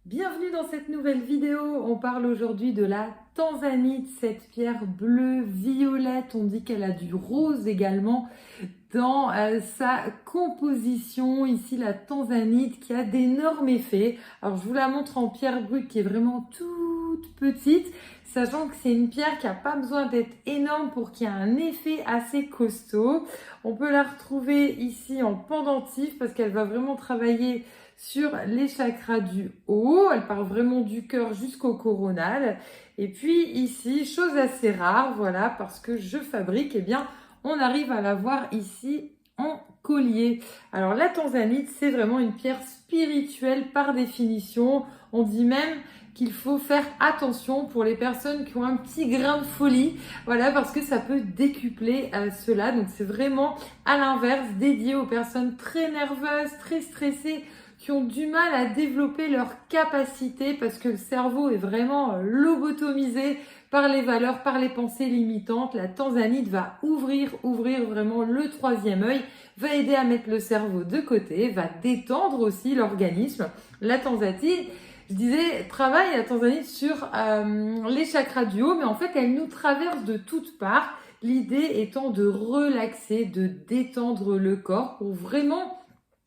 Bienvenue dans cette nouvelle vidéo. On parle aujourd'hui de la tanzanite, cette pierre bleue violette. On dit qu'elle a du rose également dans sa composition. Ici, la tanzanite qui a d'énormes effets. Alors, je vous la montre en pierre brute qui est vraiment toute petite, sachant que c'est une pierre qui n'a pas besoin d'être énorme pour qu'il y ait un effet assez costaud. On peut la retrouver ici en pendentif parce qu'elle va vraiment travailler sur les chakras du haut. Elle part vraiment du cœur jusqu'au coronal. Et puis ici, chose assez rare, voilà, parce que je fabrique, on arrive à la voir ici en collier. Alors la tanzanite, c'est vraiment une pierre spirituelle par définition. On dit même qu'il faut faire attention pour les personnes qui ont un petit grain de folie, voilà, parce que ça peut décupler cela. Donc c'est vraiment à l'inverse, dédié aux personnes très nerveuses, très stressées, qui ont du mal à développer leur capacité parce que le cerveau est vraiment lobotomisé par les valeurs, par les pensées limitantes. La tanzanite va ouvrir vraiment le troisième œil, va aider à mettre le cerveau de côté, va détendre aussi l'organisme. La tanzanite, je disais, travaille la tanzanite sur les chakras du haut, mais en fait, elle nous traverse de toutes parts. L'idée étant de relaxer, de détendre le corps pour vraiment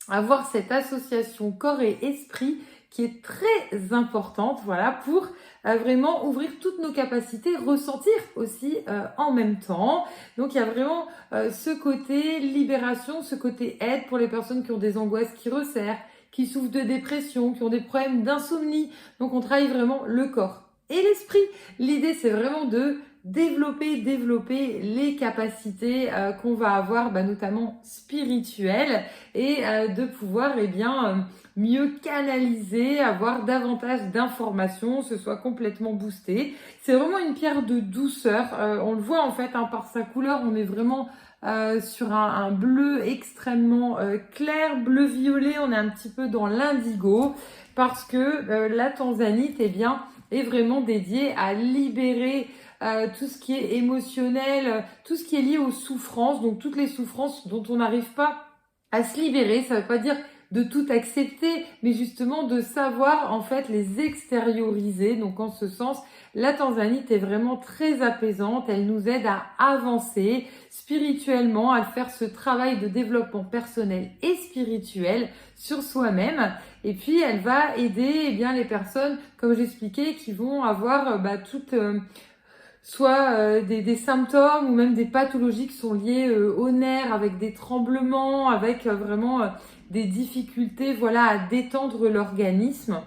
avoir cette association corps et esprit qui est très importante, voilà, pour vraiment ouvrir toutes nos capacités, ressentir aussi en même temps. Donc il y a vraiment ce côté libération, ce côté aide pour les personnes qui ont des angoisses qui resserrent, qui souffrent de dépression, qui ont des problèmes d'insomnie. Donc on travaille vraiment le corps et l'esprit. L'idée c'est vraiment de développer les capacités qu'on va avoir, notamment spirituelles, et de pouvoir mieux canaliser, avoir davantage d'informations, se soit complètement boosté. C'est vraiment une pierre de douceur. On le voit en fait par sa couleur, on est vraiment sur un bleu extrêmement clair, bleu-violet, on est un petit peu dans l'indigo parce que la tanzanite est vraiment dédiée à libérer tout ce qui est émotionnel, tout ce qui est lié aux souffrances, donc toutes les souffrances dont on n'arrive pas à se libérer. Ça veut pas dire de tout accepter, mais justement de savoir en fait les extérioriser. Donc en ce sens, la tanzanite est vraiment très apaisante, elle nous aide à avancer spirituellement, à faire ce travail de développement personnel et spirituel sur soi-même. Et puis elle va aider les personnes, comme j'expliquais, qui vont avoir toutes soit des symptômes ou même des pathologies qui sont liées aux nerfs, avec des tremblements, avec des difficultés, voilà, à détendre l'organisme.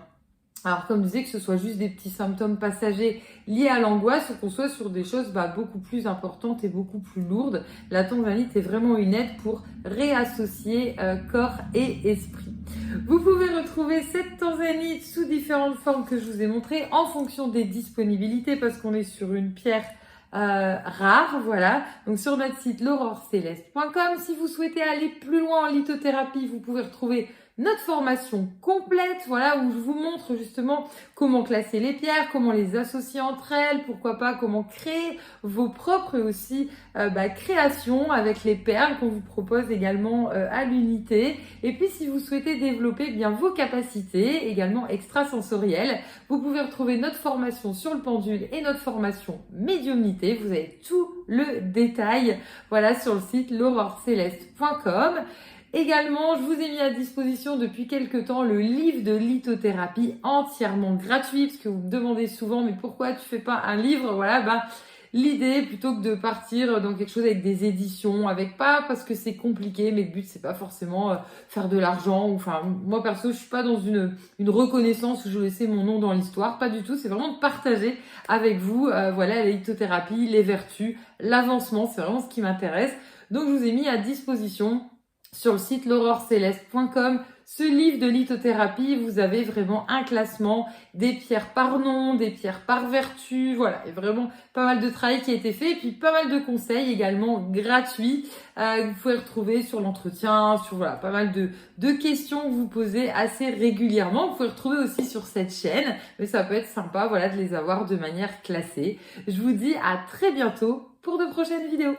Alors comme je disais, que ce soit juste des petits symptômes passagers liés à l'angoisse ou qu'on soit sur des choses beaucoup plus importantes et beaucoup plus lourdes, la tanzanite est vraiment une aide pour réassocier corps et esprit. Vous pouvez retrouver cette tanzanite sous différentes formes que je vous ai montrées en fonction des disponibilités parce qu'on est sur une pierre rare, voilà. Donc sur notre site l'aurore-céleste.com. Si vous souhaitez aller plus loin en lithothérapie, vous pouvez retrouver notre formation complète, voilà, où je vous montre justement comment classer les pierres, comment les associer entre elles, pourquoi pas comment créer vos propres aussi créations avec les perles qu'on vous propose également à l'unité. Et puis si vous souhaitez développer bien vos capacités également extrasensorielles, vous pouvez retrouver notre formation sur le pendule et notre formation médiumnité. Vous avez tout le détail, voilà, sur le site l'aurore-céleste.com. Également, je vous ai mis à disposition depuis quelques temps le livre de lithothérapie entièrement gratuit, parce que vous me demandez souvent, mais pourquoi tu fais pas un livre? Voilà, l'idée, plutôt que de partir dans quelque chose avec des éditions, avec pas parce que c'est compliqué, mais le but c'est pas forcément faire de l'argent, moi perso je suis pas dans une reconnaissance où je laisse mon nom dans l'histoire, pas du tout, c'est vraiment de partager avec vous, la lithothérapie, les vertus, l'avancement, c'est vraiment ce qui m'intéresse. Donc je vous ai mis à disposition sur le site l'aurore-céleste.com ce livre de lithothérapie. Vous avez vraiment un classement des pierres par nom, des pierres par vertu, voilà, et vraiment pas mal de travail qui a été fait, et puis pas mal de conseils également gratuits que vous pouvez retrouver sur l'entretien, sur pas mal de questions que vous posez assez régulièrement. Vous pouvez retrouver aussi sur cette chaîne, mais ça peut être sympa, de les avoir de manière classée. Je vous dis à très bientôt pour de prochaines vidéos.